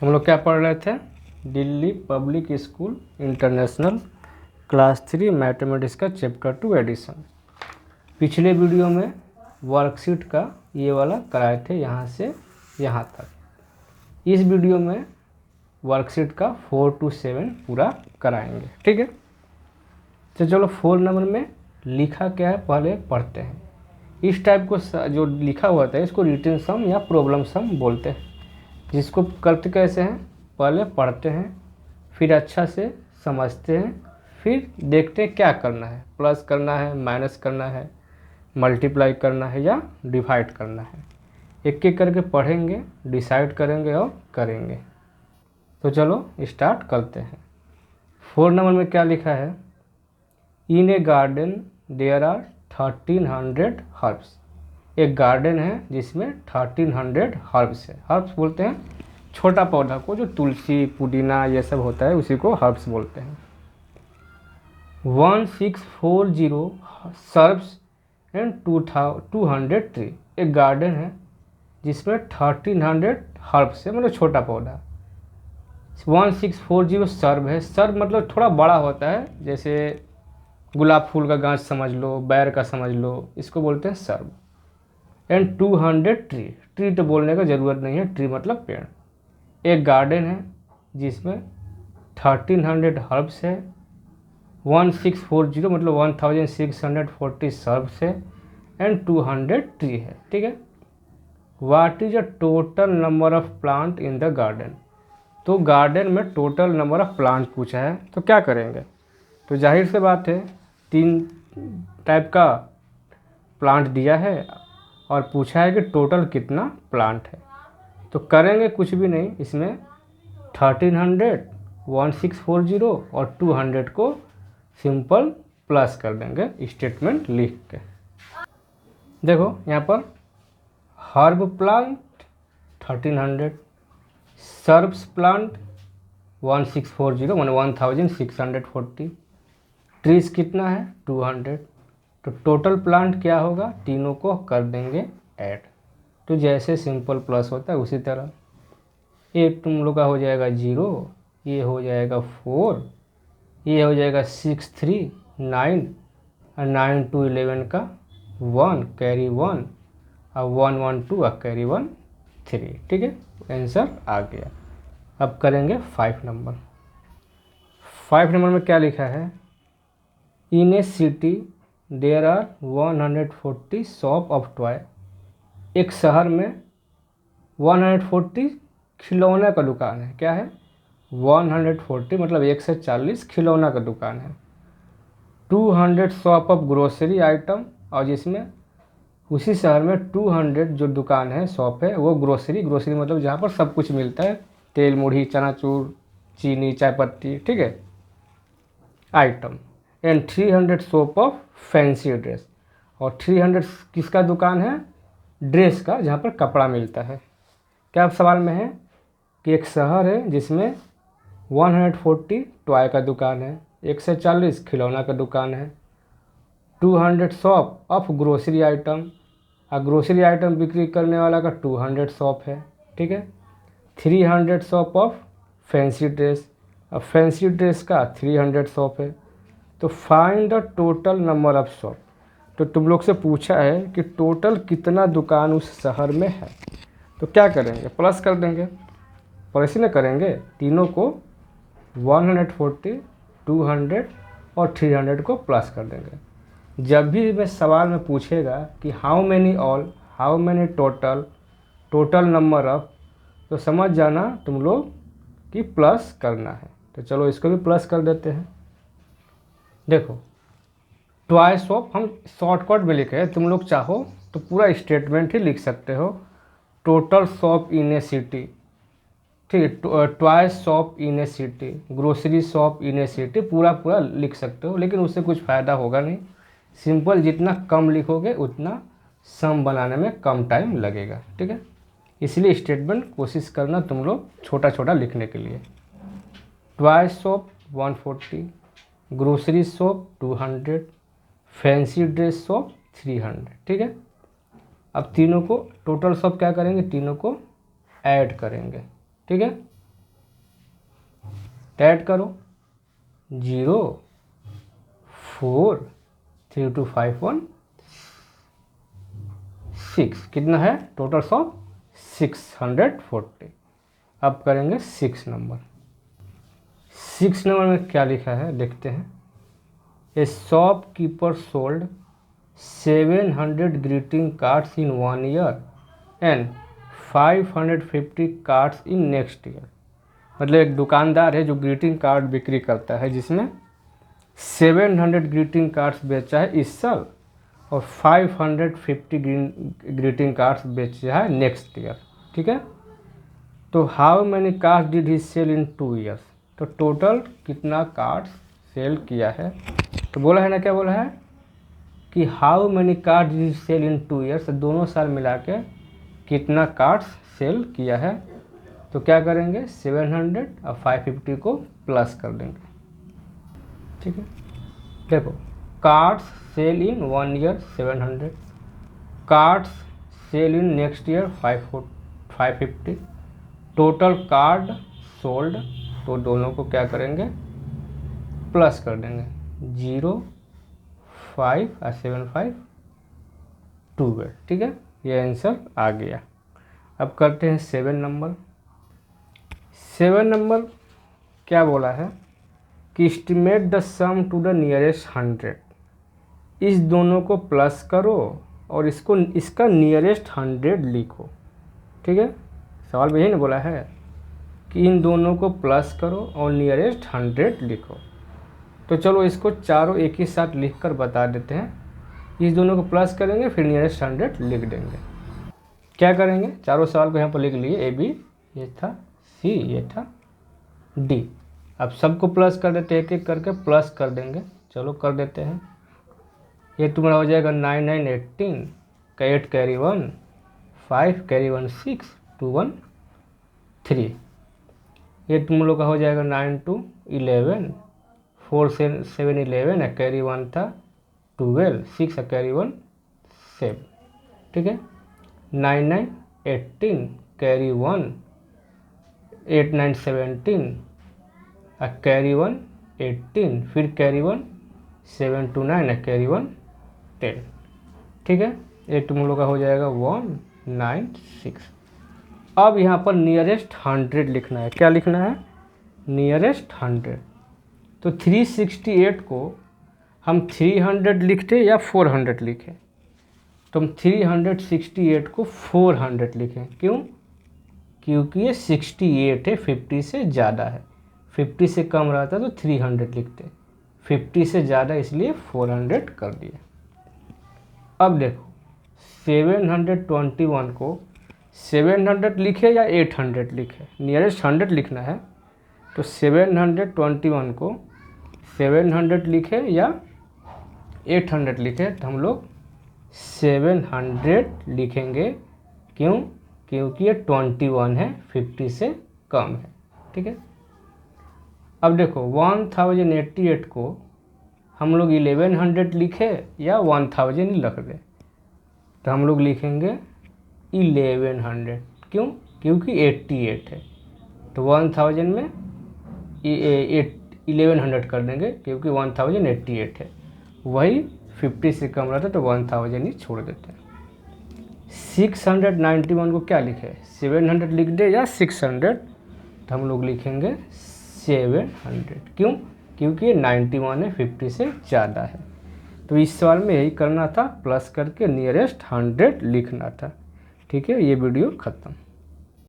हम लोग क्या पढ़ रहे थे? Delhi public school international class 3 mathematics का चैप्टर 2 एडिशन। पिछले वीडियो में वर्कशीट का ये वाला कराए थे, यहाँ से यहाँ तक। इस वीडियो में वर्कशीट का 4 to 7 पूरा कराएंगे, ठीक है। तो चलो 4 नंबर में लिखा क्या है पहले पढ़ते हैं। इस टाइप को जो लिखा हुआ था इसको रिटन सम या प्रॉब्लम सम बोलते हैं। जिसको करते कैसे हैं, पहले पढ़ते हैं, फिर अच्छा से समझते हैं, फिर देखते हैं क्या करना है, प्लस करना है, माइनस करना है, मल्टीप्लाई करना है या डिवाइड करना है। एक एक करके पढ़ेंगे, डिसाइड करेंगे और करेंगे। तो चलो स्टार्ट करते हैं। 4 नंबर में क्या लिखा है? In A garden there are 1300 herbs. एक गार्डन है जिसमें 1300 हर्ब्स है। हर्ब्स बोलते हैं छोटा पौधा को, जो तुलसी पुदीना ये सब होता है उसी को हर्ब्स बोलते हैं। 1640 सर्ब्स एंड 200 ट्री। एक गार्डन है जिसमें 1300 हर्ब्स है, मतलब छोटा पौधा। 1640 सर्ब है। सर्ब मतलब थोड़ा बड़ा होता है, जैसे गुलाब फूल का गांछ समझ लो, बैर का समझ लो, इसको बोलते हैं सर्ब। And 200 tree. ट्री तो बोलने का ज़रूरत नहीं है, ट्री मतलब पेड़। एक गार्डन है जिसमें 1300 हर्ब्स है, 1640 मतलब 1640 सर्ब्स है, एंड 200 ट्री है, ठीक है। What is a total number of plant in the garden. तो गार्डन में टोटल नंबर ऑफ प्लांट पूछा है, तो क्या करेंगे? तो जाहिर से बात है, 3 टाइप का प्लांट दिया है और पूछा है कि टोटल कितना प्लांट है। तो करेंगे कुछ भी नहीं, इसमें 1300, 1640 और 200 को सिंपल प्लस कर देंगे स्टेटमेंट लिख के। देखो यहाँ पर हर्ब प्लांट 1300, सर्ब्स प्लांट 1640 मान 1640, ट्रीज कितना है 200। तो टोटल प्लांट क्या होगा, तीनों को कर देंगे ऐड। तो जैसे सिंपल प्लस होता है उसी तरह ये तुम लोग का हो जाएगा 0, ये हो जाएगा 4, ये हो जाएगा 6 3 9 और 9 2 11 का 1 कैरी 1 और 1 1 2 और कैरी 1 3, ठीक है। आंसर आ गया। अब करेंगे 5 नंबर। 5 नंबर में क्या लिखा है? In a city there are 140 shop of toy. एक शहर में 140 खिलौने का दुकान है। क्या है? 140 मतलब 140 खिलौना का दुकान है। 200 शॉप ऑफ ग्रोसरी आइटम, और जिसमें उसी शहर में 200 जो दुकान है, शॉप है, वो ग्रोसरी मतलब जहाँ पर सब कुछ मिलता है, तेल मुढ़ी चनाचूर चीनी चाय पत्ती, ठीक है, item. And 300 shop of fancy dress. और 300 किसका दुकान है? ड्रेस का, जहाँ पर कपड़ा मिलता है। क्या सवाल में है कि एक शहर है जिसमें 140 टॉय का दुकान है, 140 खिलौना का दुकान है, 200 शॉप ऑफ ग्रोसरी आइटम, और ग्रोसरी आइटम बिक्री करने वाला का 200 शॉप है, ठीक है। 300 शॉप ऑफ फैंसी ड्रेस, अब फैंसी ड्रेस का 300 शॉप है। तो find the total number of shop. तो तुम लोग से पूछा है कि टोटल कितना दुकान उस शहर में है। तो क्या करेंगे? प्लस कर देंगे। और इसी में करेंगे तीनों को, 140 200 और 300 को प्लस कर देंगे। जब भी मैं सवाल में पूछेगा कि how many all, how many total, total number of, तो समझ जाना तुम लोग कि प्लस करना है। तो चलो इसको भी प्लस कर देते हैं। देखो टॉय शॉप हम शॉर्टकट में लिखे हैं, तुम लोग चाहो तो पूरा स्टेटमेंट ही लिख सकते हो। Total shop in a city, ठीक है, toy shop in a city, grocery shop in a city, पूरा लिख सकते हो, लेकिन उससे कुछ फ़ायदा होगा नहीं। सिंपल जितना कम लिखोगे उतना सम बनाने में कम टाइम लगेगा, ठीक है। इसलिए स्टेटमेंट कोशिश करना तुम लोग छोटा छोटा लिखने के लिए। Toy shop 140, grocery shop 200, fancy dress shop 300, ठीक है। अब तीनों को टोटल शॉप क्या करेंगे, तीनों को ऐड करेंगे, ठीक है। तो ऐड करो 0 4 3 2 5 1 6, कितना है टोटल ऑफ 640। अब करेंगे 6 नंबर। 6 नंबर में क्या लिखा है देखते हैं। ए shopkeeper sold 700 greeting cards in 1 year and 550 cards in next year. मतलब एक दुकानदार है जो ग्रीटिंग कार्ड बिक्री करता है, जिसमें 700 ग्रीटिंग कार्ड्स बेचा है इस साल और 550 ग्रीटिंग कार्ड्स बेचा है नेक्स्ट ईयर। ठीक है, तो how many cards did he sell in 2 years. तो टोटल कितना कार्ड्स सेल किया है, तो बोला है ना, क्या बोला है कि how many cards did he sell in 2 years. तो दोनों साल मिला के कितना कार्ड्स सेल किया है, तो क्या करेंगे 700 और 550 को प्लस कर देंगे। ठीक है, देखो cards sell in 1 year 700, cards sell in next year 550, total card sold, तो दोनों को क्या करेंगे प्लस कर देंगे 0 5 और 7 5 12। ठीक है, ये आंसर आ गया। अब करते हैं 7 नंबर। 7 नंबर क्या बोला है कि estimate the sum to the nearest 100। इस दोनों को प्लस करो और इसका नियरेस्ट 100 लिखो। ठीक है, सवाल में यही ना बोला है कि इन दोनों को प्लस करो और नियरेस्ट 100 लिखो। तो चलो इसको चारों एक ही साथ लिखकर बता देते हैं। इस दोनों को प्लस करेंगे फिर नियरेस्ट 100 लिख देंगे। क्या करेंगे, चारों सवाल को यहाँ पर लिख लिए, ए बी ये था, सी ये था, डी। अब सबको प्लस कर देते हैं, एक एक करके प्लस कर देंगे। चलो कर देते हैं। ये तुम्हारा हो जाएगा 9 9 18 का 8 कैरी 1 5 कैरी 1 6 2 1 3। ये तुम लोग का हो जाएगा 9 2 11 4 7 11 कैरी 1 था 12 6 कैरी 1 7। ठीक है, 9 9 18 कैरी 1 8 9 17 कैरी 1 18 फिर कैरी 1 7 2 9 कैरी 1 10। ठीक है, ये तुम लोग का हो जाएगा 1 9 6। अब यहाँ पर नियरेस्ट 100 लिखना है। क्या लिखना है, नियरेस्ट 100। तो 368 को हम 300 लिखते या 400 लिखें, तो हम 368 को 400 लिखें। क्यों, क्योंकि ये 68 है, 50 से ज़्यादा है। 50 से कम रहता तो 300 लिखते, 50 से ज़्यादा इसलिए 400 कर दिए। अब देखो 721 को 700 लिखे या 800 लिखे, नियरेस्ट 100 लिखना है। तो 721 को 700 लिखे या 800 लिखे, तो हम लोग 700 लिखेंगे। क्यों, क्योंकि ये 21 है, 50 से कम है। ठीक है, अब देखो 1088 को हम लोग 1100 लिखे या 1000 ही रख दें, तो हम लोग लिखेंगे 1100। क्यों, क्योंकि 88 है, तो 1000 में 1100 कर देंगे क्योंकि 1088 है। वही 50 से कम रहता तो 1000 ही छोड़ देते हैं। 691 को क्या लिखे, 700 लिख दे या 600, तो हम लोग लिखेंगे 700। क्यों, क्योंकि ये 91 है, 50 से ज़्यादा है। तो इस सवाल में यही करना था, प्लस करके नियरेस्ट 100 लिखना था। ठीक है, ये वीडियो ख़त्म।